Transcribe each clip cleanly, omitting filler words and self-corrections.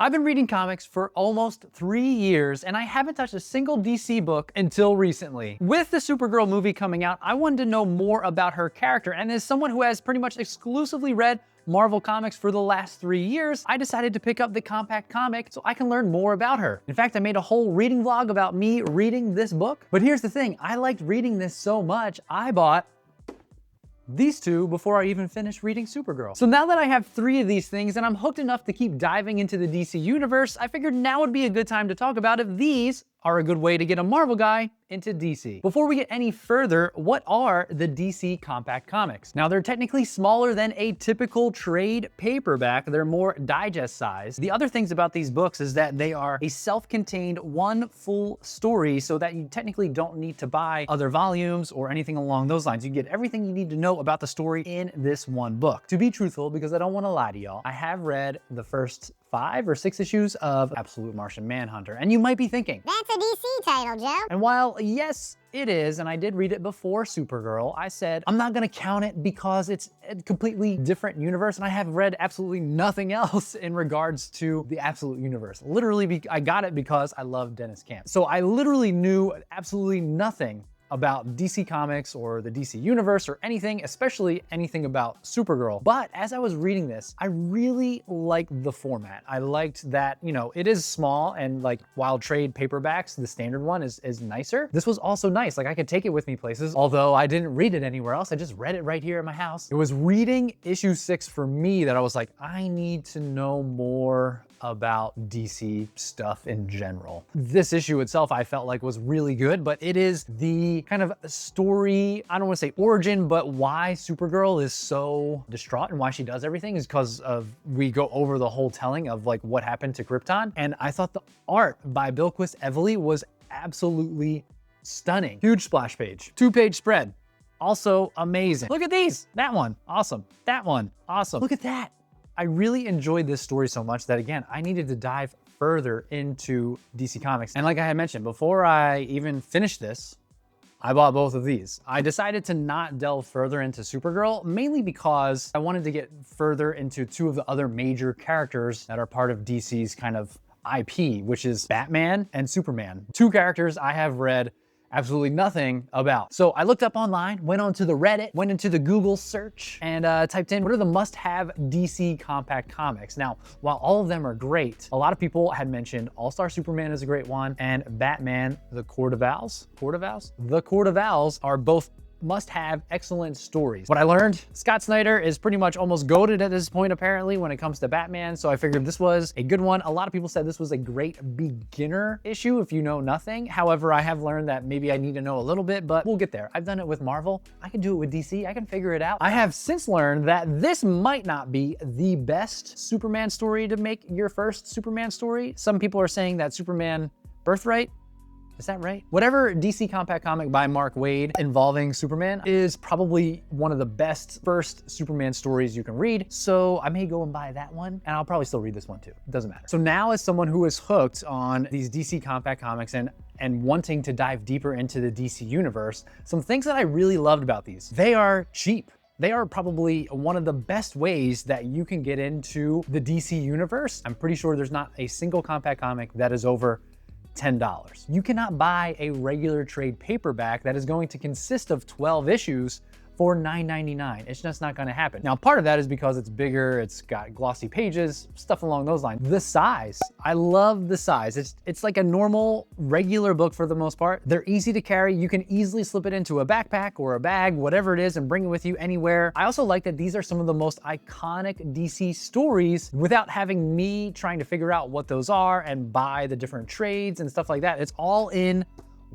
I've been reading comics for almost 3 years, and I haven't touched a single DC book until recently. With the Supergirl movie coming out, I wanted to know more about her character, and as someone who has pretty much exclusively read Marvel Comics for the last 3 years, I decided to pick up the compact comic so I can learn more about her. In fact, I made a whole reading vlog about me reading this book. But here's the thing, I liked reading this so much, I bought these two before I even finished reading Supergirl. So now that I have 3 of these things and I'm hooked enough to keep diving into the DC universe, I figured now would be a good time to talk about if these are a good way to get a Marvel guy into DC. Before we get any further, what are the DC compact comics? Now, they're technically smaller than a typical trade paperback. They're more digest size. The other things about these books is that they are a self-contained one full story, so that you technically don't need to buy other volumes or anything along those lines. You get everything you need to know about the story in this one book. To be truthful, because I don't want to lie to y'all, I have read the first 5 or 6 issues of Absolute Martian Manhunter. And you might be thinking, that's a DC title, Joe. And while yes, it is, and I did read it before Supergirl, I said, I'm not gonna count it because it's a completely different universe, and I have read absolutely nothing else in regards to the Absolute universe. Literally, I got it because I love Dennis Camp. So I literally knew absolutely nothing about DC Comics or the DC Universe or anything, especially anything about Supergirl. But as I was reading this, I really liked the format. I liked that, you know, it is small, and like while trade paperbacks, the standard one is nicer. This was also nice. Like I could take it with me places, although I didn't read it anywhere else. I just read it right here at my house. It was reading issue 6 for me that I was like, I need to know more about DC stuff in general. This issue itself I felt like was really good, but it is the kind of story, I don't want to say origin, but why Supergirl is so distraught and why she does everything is because of, we go over the whole telling of like what happened to Krypton. And I thought the art by Bilquis Evely was absolutely stunning. Huge splash page, 2-page spread, also amazing. Look at these, that one, awesome. That one, awesome. Look at that. I really enjoyed this story so much that, again, I needed to dive further into DC Comics. And like I had mentioned, before I even finished this, I bought both of these. I decided to not delve further into Supergirl, mainly because I wanted to get further into 2 of the other major characters that are part of DC's kind of IP, which is Batman and Superman. 2 characters I have read absolutely nothing about. So I looked up online, went onto the Reddit, went into the Google search, and typed in, what are the must-have DC compact comics? Now, while all of them are great, a lot of people had mentioned All-Star Superman is a great one, and Batman, The Court of Owls? The Court of Owls are both must-have excellent stories. What I learned, Scott Snyder is pretty much almost goated at this point apparently when it comes to Batman, so I figured this was a good one. A lot of people said this was a great beginner issue if you know nothing. However, I have learned that maybe I need to know a little bit, but we'll get there. I've done it with Marvel. I can do it with DC. I can figure it out. I have since learned that this might not be the best Superman story to make your first Superman story. Some people are saying that Superman Birthright, is that right? Whatever DC compact comic by Mark Waid involving Superman is probably one of the best first Superman stories you can read. So I may go and buy that one, and I'll probably still read this one too. It doesn't matter. So now, as someone who is hooked on these DC compact comics and wanting to dive deeper into the DC universe, some things that I really loved about these. They are cheap. They are probably one of the best ways that you can get into the DC universe. I'm pretty sure there's not a single compact comic that is over $10. You cannot buy a regular trade paperback that is going to consist of 12 issues for $9.99. It's just not gonna happen. Now, part of that is because it's bigger, it's got glossy pages, stuff along those lines. The size, I love the size. It's like a normal, regular book for the most part. They're easy to carry. You can easily slip it into a backpack or a bag, whatever it is, and bring it with you anywhere. I also like that these are some of the most iconic DC stories without having me trying to figure out what those are and buy the different trades and stuff like that. It's all in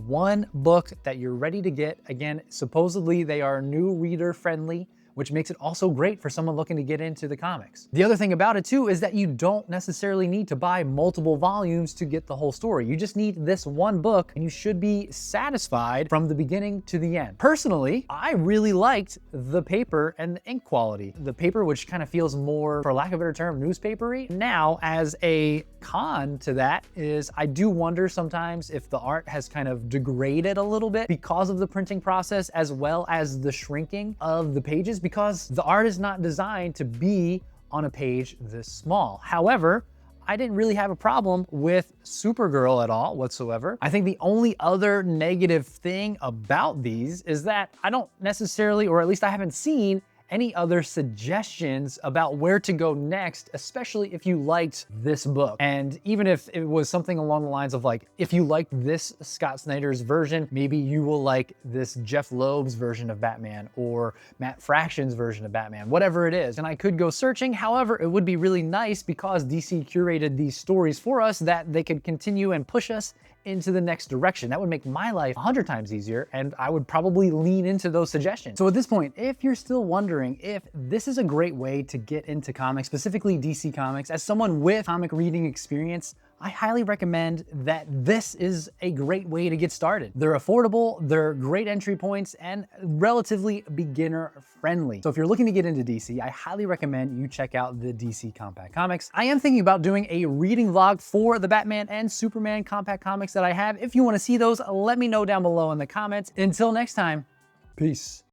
one book that you're ready to get. Again, supposedly they are new reader friendly, which makes it also great for someone looking to get into the comics. The other thing about it too is that you don't necessarily need to buy multiple volumes to get the whole story. You just need this one book and you should be satisfied from the beginning to the end. Personally, I really liked the paper and the ink quality. The paper, which kind of feels more, for lack of a better term, newspapery. Now, as a con to that is I do wonder sometimes if the art has kind of degraded a little bit because of the printing process as well as the shrinking of the pages, because the art is not designed to be on a page this small. However, I didn't really have a problem with Supergirl at all whatsoever. I think the only other negative thing about these is that I don't necessarily, or at least I haven't seen any other suggestions about where to go next, especially if you liked this book. And even if it was something along the lines of like, if you liked this Scott Snyder's version, maybe you will like this Jeff Loeb's version of Batman or Matt Fraction's version of Batman, whatever it is. And I could go searching. However, it would be really nice because DC curated these stories for us that they could continue and push us into the next direction. That would make my life 100 times easier, and I would probably lean into those suggestions. So at this point, if you're still wondering if this is a great way to get into comics, specifically DC Comics, as someone with comic reading experience, I highly recommend that this is a great way to get started. They're affordable, they're great entry points, and relatively beginner friendly. So if you're looking to get into DC, I highly recommend you check out the DC Compact Comics. I am thinking about doing a reading vlog for the Batman and Superman Compact Comics that I have. If you want to see those, let me know down below in the comments. Until next time, peace.